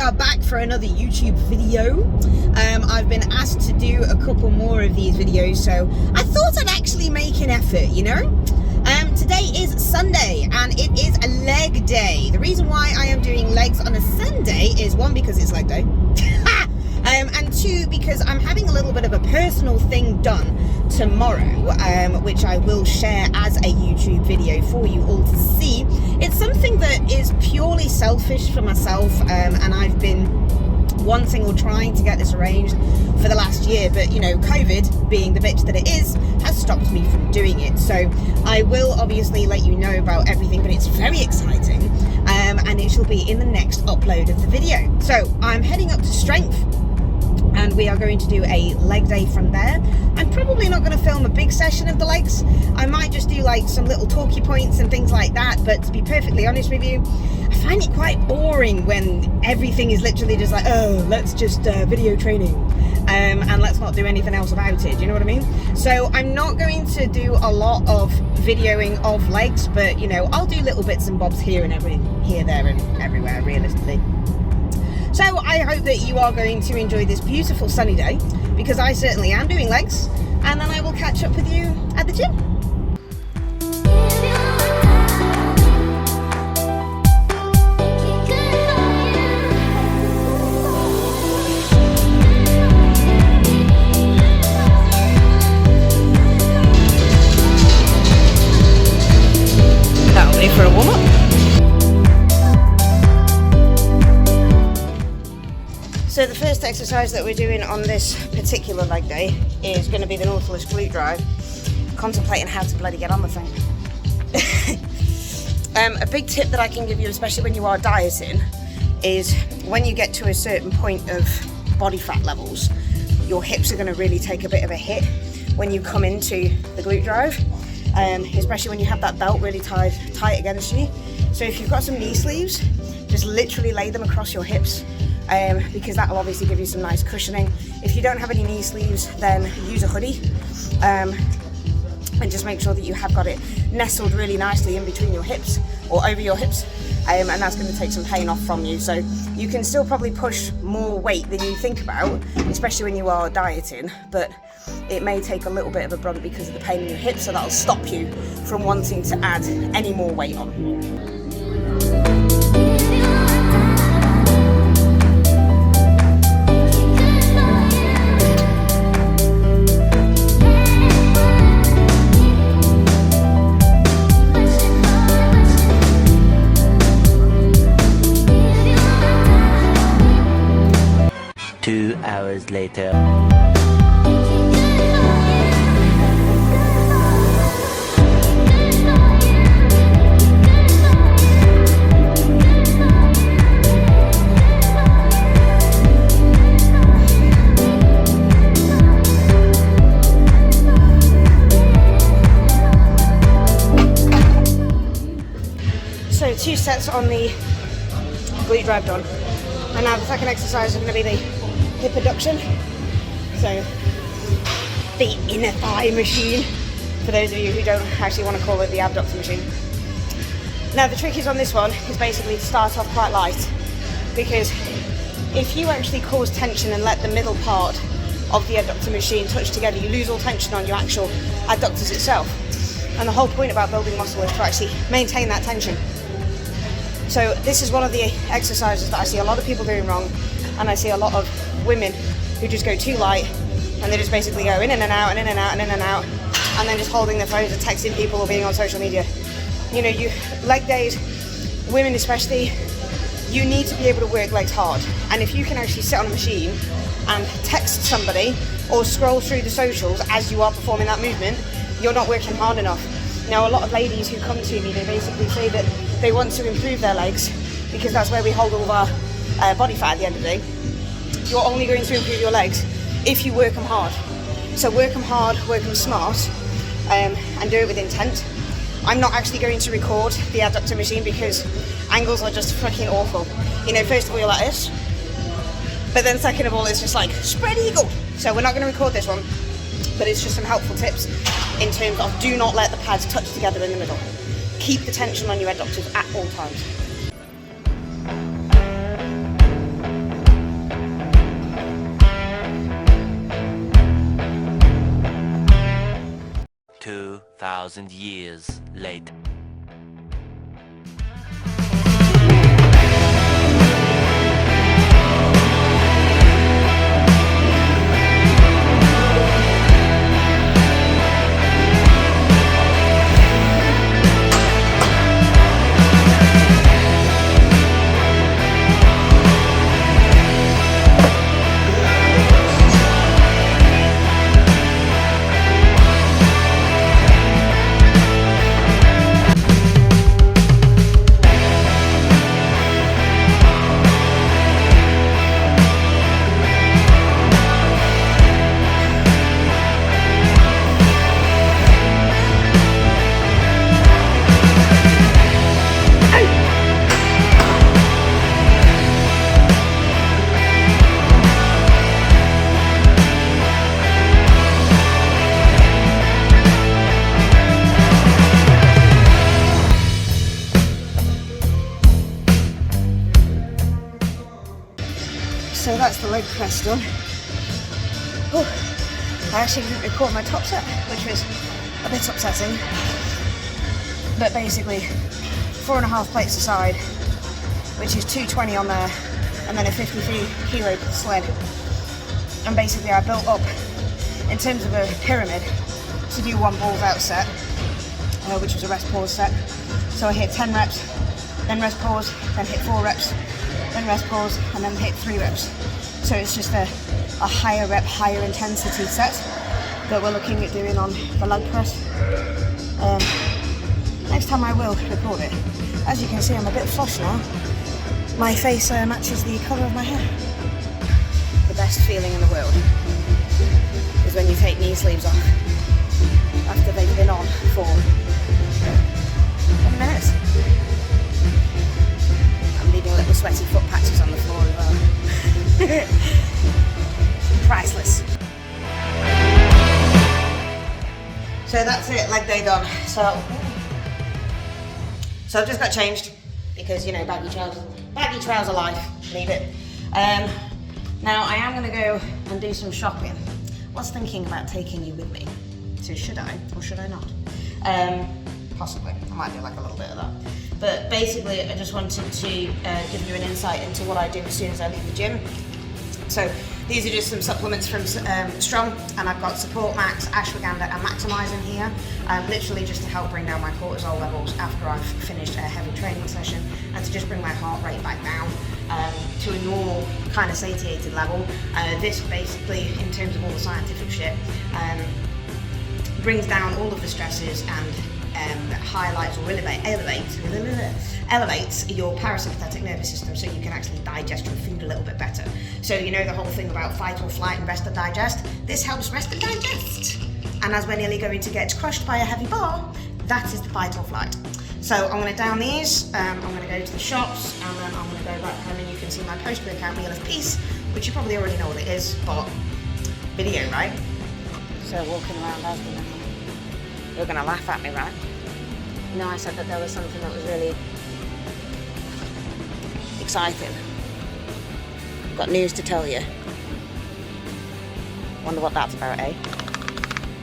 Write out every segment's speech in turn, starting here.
are back for another YouTube video. I've been asked to do a couple more of these videos, so I thought I'd actually make an effort, you know? Today is Sunday and it is a leg day. The reason why I am doing legs on a Sunday is one, because it's leg day. And two, because I'm having a little bit of a personal thing done tomorrow, which I will share as a YouTube video for you all to see. It's something that is purely selfish for myself, and I've been wanting or trying to get this arranged for the last year, but you know, COVID being the bitch that it is has stopped me from doing it. So I will obviously let you know about everything, but it's very exciting, and it shall be in the next upload of the video. So I'm heading up to Strength and we are going to do a leg day from there. I'm probably not going to film a big session of the legs. I might just do like some little talkie points and things like that, but to be perfectly honest with you, I find it quite boring when everything is literally just like, oh, let's just video training, and let's not do anything else about it, you know what I mean? So I'm not going to do a lot of videoing of legs, but you know, I'll do little bits and bobs here, there and everywhere, realistically. So I hope that you are going to enjoy this beautiful sunny day, because I certainly am doing legs, and then I will catch up with you at the gym. That'll be for a warm-up. So the first exercise that we're doing on this particular leg day is going to be the Nautilus glute drive. Contemplating how to bloody get on the thing. A big tip that I can give you, especially when you are dieting, is when you get to a certain point of body fat levels, your hips are going to really take a bit of a hit when you come into the glute drive, especially when you have that belt really tight against you. So if you've got some knee sleeves, just literally lay them across your hips, because that will obviously give you some nice cushioning. If you don't have any knee sleeves, then use a hoodie, and just make sure that you have got it nestled really nicely in between your hips or over your hips, and that's going to take some pain off from you. So you can still probably push more weight than you think about, especially when you are dieting, but it may take a little bit of a brunt because of the pain in your hips, so that'll stop you from wanting to add any more weight on. Hours later. So 2 sets on the glute drive done, and now the second exercise is going to be the hip abduction, so the inner thigh machine, for those of you who don't actually want to call it the abductor machine. Now the trick is on this one is basically to start off quite light, because if you actually cause tension and let the middle part of the abductor machine touch together, you lose all tension on your actual adductors itself, and the whole point about building muscle is to actually maintain that tension. So this is one of the exercises that I see a lot of people doing wrong, and I see a lot of women who just go too light, and they just basically go in and out and in and out and in and out, and then just holding their phones and texting people or being on social media. You know, leg days, women especially, you need to be able to work legs hard, and if you can actually sit on a machine and text somebody or scroll through the socials as you are performing that movement, you're not working hard enough. Now a lot of ladies who come to me, they basically say that they want to improve their legs because that's where we hold all of our body fat at the end of the day. You're only going to improve your legs if you work them hard. So work them hard, work them smart, and do it with intent. I'm not actually going to record the adductor machine because angles are just freaking awful. You know, first of all, you're like this, but then second of all, it's just like spread eagle. So we're not going to record this one, but it's just some helpful tips in terms of do not let the pads touch together in the middle. Keep the tension on your adductors at all times. 2,000 years later. So that's the leg press done. Oh, I actually didn't record my top set, which was a bit upsetting. But basically, 4.5 plates aside, which is 220 on there, and then a 53 kilo sled. And basically I built up, in terms of a pyramid, to do one balls out set, which was a rest pause set. So I hit 10 reps, then rest pause, then hit 4 reps, then rest pause, and then hit 3 reps. So it's just a higher rep, higher intensity set that we're looking at doing on the leg press. Next time I will record it. As you can see, I'm a bit flush now. My face matches the colour of my hair. The best feeling in the world is when you take knee sleeves off after they've been on for 10 minutes. I'm leaving little sweaty foot patches on the floor as well. Priceless. So that's it, leg day done. So I've just got changed because, you know, baggy trouser life, need it. Now I am going to go and do some shopping. Was thinking about taking you with me. So should I or should I not? Possibly. I might do like a little bit of that. But basically, I just wanted to give you an insight into what I do as soon as I leave the gym. So these are just some supplements from Strong, and I've got Support Max, Ashwagandha and Maximize in here, literally just to help bring down my cortisol levels after I've finished a heavy training session, and to just bring my heart rate back down to a normal kind of satiated level. This basically, in terms of all the scientific shit, brings down all of the stresses and highlights or elevates your parasympathetic nervous system, so you can actually digest your food a little bit better. So you know the whole thing about fight or flight and rest and digest? This helps rest and digest. And as we're nearly going to get crushed by a heavy bar, that is the fight or flight. So I'm going to down these, I'm going to go to the shops, and then I'm going to go back home, and you can see my post-workout meal of peace, which you probably already know what it is, but video, right? So walking around as the you're going to laugh at me, right? You know, I said that there was something that was really exciting. I've got news to tell you. Wonder what that's about, eh?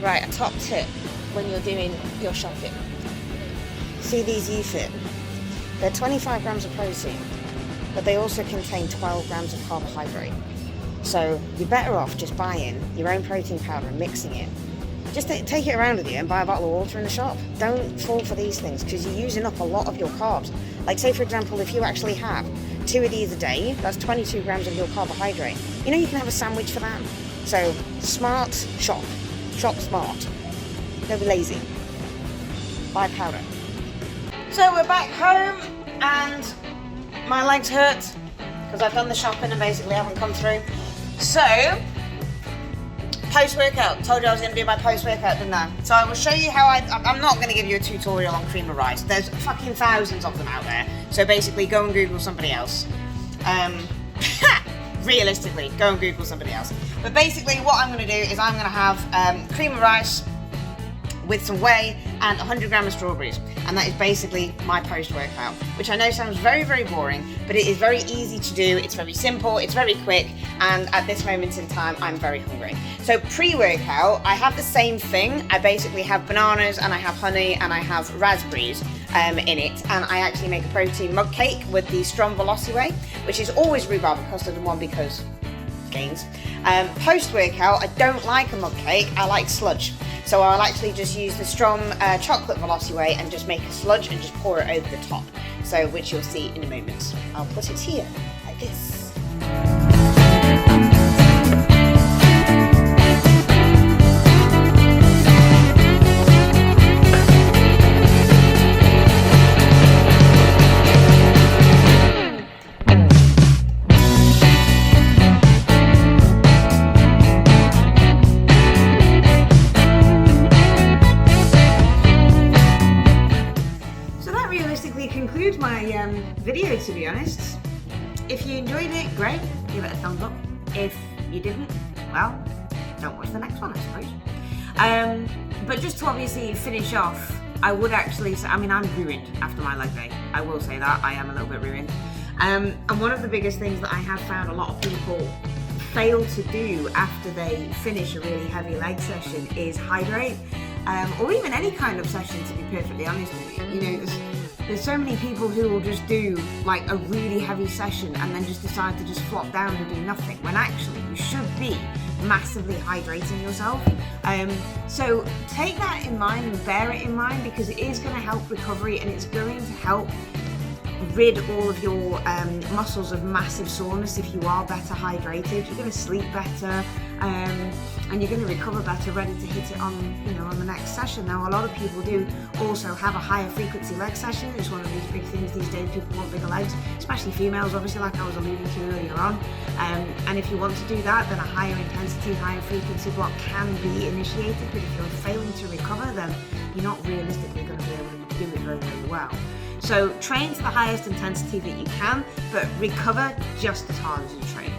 Right, a top tip when you're doing your shopping. See these UFit? They're 25 grams of protein, but they also contain 12 grams of carbohydrate. So you're better off just buying your own protein powder and mixing it. Just take it around with you and buy a bottle of water in the shop. Don't fall for these things because you're using up a lot of your carbs. Like say for example, if you actually have 2 of these a day, that's 22 grams of your carbohydrate. You know you can have a sandwich for that. So smart shop. Shop smart. Don't be lazy. Buy powder. So we're back home and my legs hurt because I've done the shopping and basically haven't come through. So post-workout, told you I was going to do my post-workout, didn't I? So I will show you how I'm not going to give you a tutorial on cream of rice. There's fucking thousands of them out there. So basically go and Google somebody else. Realistically, go and Google somebody else. But basically what I'm going to do is I'm going to have cream of rice, with some whey and 100 grams of strawberries, and that is basically my post-workout, which I know sounds very, very boring, but it is very easy to do, it's very simple, it's very quick, and at this moment in time, I'm very hungry. So pre-workout, I have the same thing. I basically have bananas, and I have honey, and I have raspberries in it, and I actually make a protein mug cake with the Strong Velocity Whey, which is always rhubarb custard and one because gains. Post-workout, I don't like a mug cake, I like sludge. So I'll actually just use the Strong Chocolate Velocity Whey and just make a sludge and just pour it over the top. So, which you'll see in a moment. I'll put it here, like this. Conclude my video, to be honest. If you enjoyed it, great, give it a thumbs up. If you didn't, well, don't watch the next one, I suppose. But just to obviously finish off, I would actually say, I mean, I'm ruined after my leg day. I will say that, I am a little bit ruined. And one of the biggest things that I have found a lot of people fail to do after they finish a really heavy leg session is hydrate, or even any kind of session, to be perfectly honest with you. You know, there's so many people who will just do like a really heavy session and then just decide to just flop down and do nothing, when actually you should be massively hydrating yourself. So take that in mind and bear it in mind, because it is going to help recovery, and it's going to help rid all of your muscles of massive soreness. If you are better hydrated, you're going to sleep better, and you're going to recover better, ready to hit it on, you know, on the next session. Now, a lot of people do also have a higher frequency leg session. It's one of these big things these days. People want bigger legs, especially females, obviously, like I was alluding to earlier on. And if you want to do that, then a higher intensity, higher frequency block can be initiated. But if you're failing to recover, then you're not realistically going to be able to do it very, very well. So train to the highest intensity that you can, but recover just as hard as you train.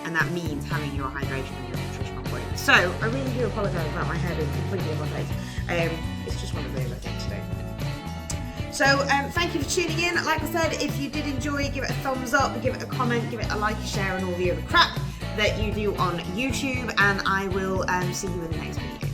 And that means having your hydration and your nutritional point. So I really do apologise about my head and completely on my face. It's just one of those, I think, today. So thank you for tuning in. Like I said, if you did enjoy, give it a thumbs up, give it a comment, give it a like, a share, and all the other crap that you do on YouTube. And I will see you in the next video.